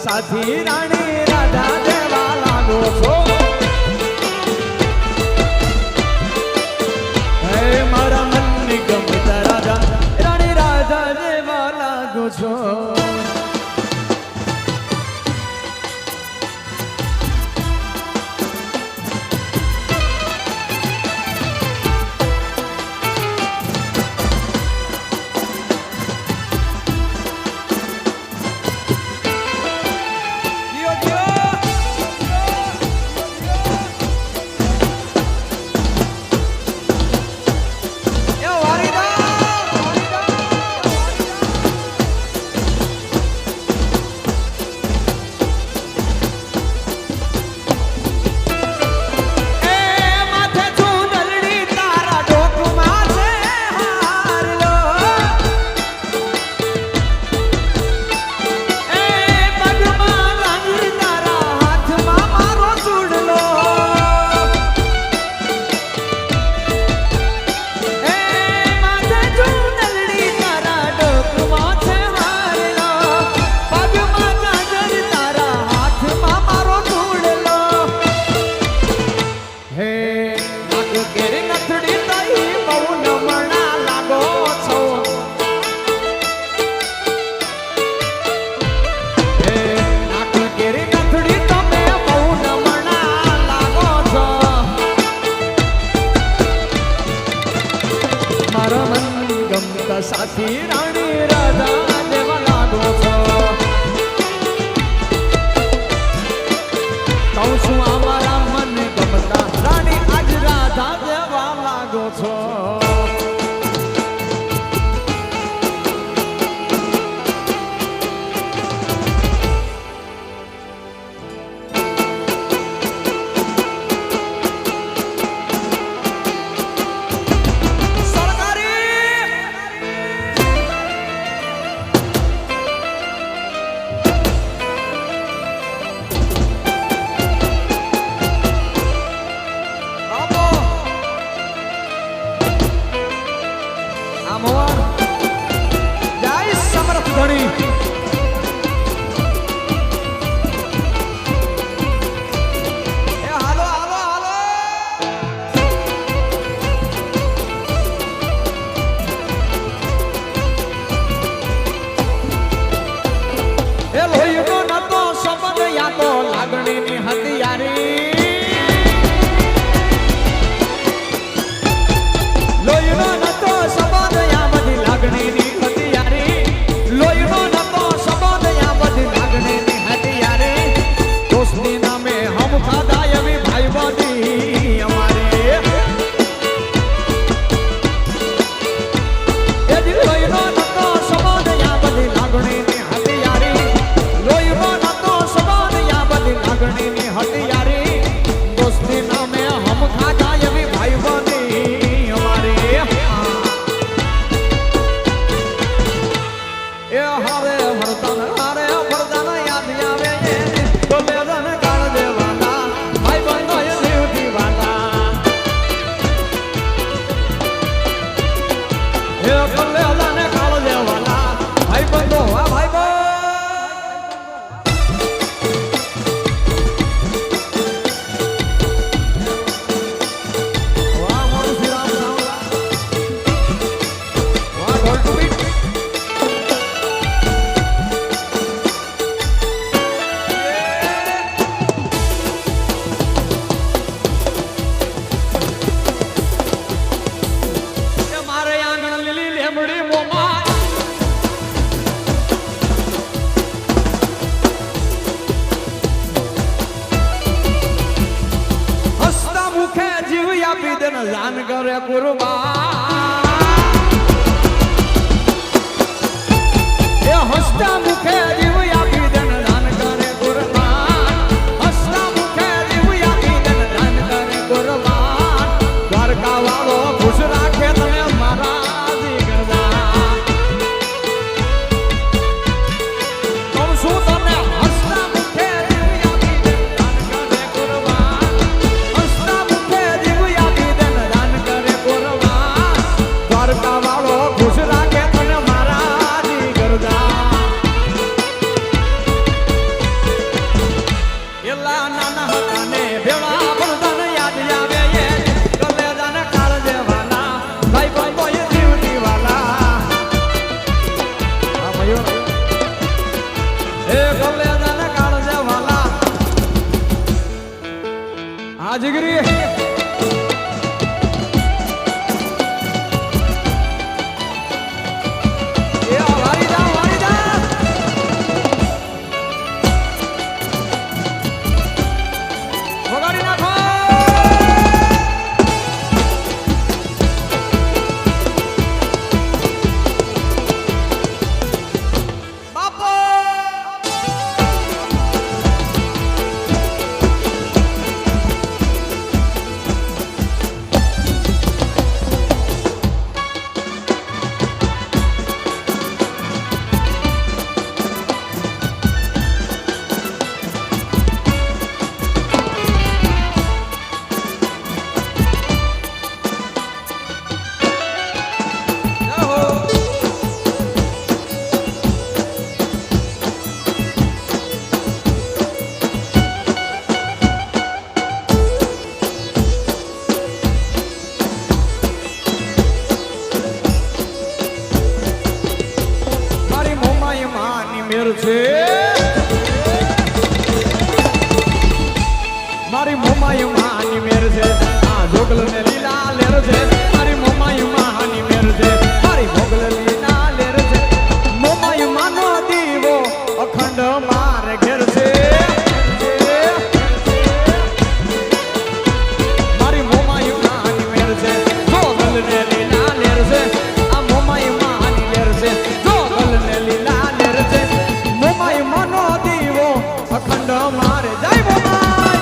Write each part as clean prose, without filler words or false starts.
સાથી રાણી રાધા દેવા લાગો છો હે મારા મનની ગમતા રાધા રાણી રાધા દેવા લાગો છો સાથી રાણી રાધા દેવા લાગો છો કહું છું અમારા મન ગમતા રાણી આજ રાધા દેવા લાગો છો લાગણીની હથિયારી લોહીનો નતો સંબંધ યા બધી લાગણીની હથિયારી લોહીનો નતો સંબંધ યા બધી લાગણીની હથિયારી દોસ્તી નામે હમ ખાધા એવી ભાઈ બધી અમારે એ લોહીનો નતો સંબંધ યા બધી લાગણીની હથિયારી લોહીનો નતો સંબંધ લાગણીની હથિયારી દોસ્તી નામે હમ ખાધા એવી ભાઈ બની અમારી એ હારે વરદાન યાદ આવે તો બેદન કાળ દેવાના ભાઈ બનો એ દેવથી વાલા એ બેદન કાળ દેવાના ભાઈ બનો આ ભાઈ બનો જાન કરે કુરબાન એ હસતા મુખે જીવ આપી દન દાન કરે કુરબાન હસતા મુખે જીવ આપી દન દાન કરે કુરબાન દ્વારકા વાળો ખુશ રાખે તને મારા જીગરદા કહું છું તને હસતા મુખે જીવ આપી દન દાન કરે કુરબાન હસતા મુખે જીવ આપી દન દાન કરે કુરબાન મેર છે મારી મોમાયું માની મેર છે આ જોગલ ને લીલા લેર છે મારી મોમાયું માની મેર છે મારી ભોગલ લીલા લેર છે મોમાયું માનો દીવો અખંડ મારે ઘેર છે મારી મોમાયું માની મેર છે જોગલ ને લીલા લેર છે આ મોમાયું માની લેર છે જોગલ ને લીલા લેર છે મોમાયું માનો દીવો અખંડ મારે જય મોમાય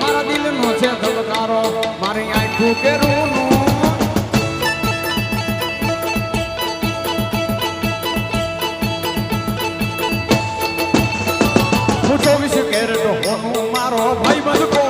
મારા દિલનો છે ધબકારો મારી આંખું કે રૂનું હું 24 કેરેટ હોનું મારો ભાઈ બંધ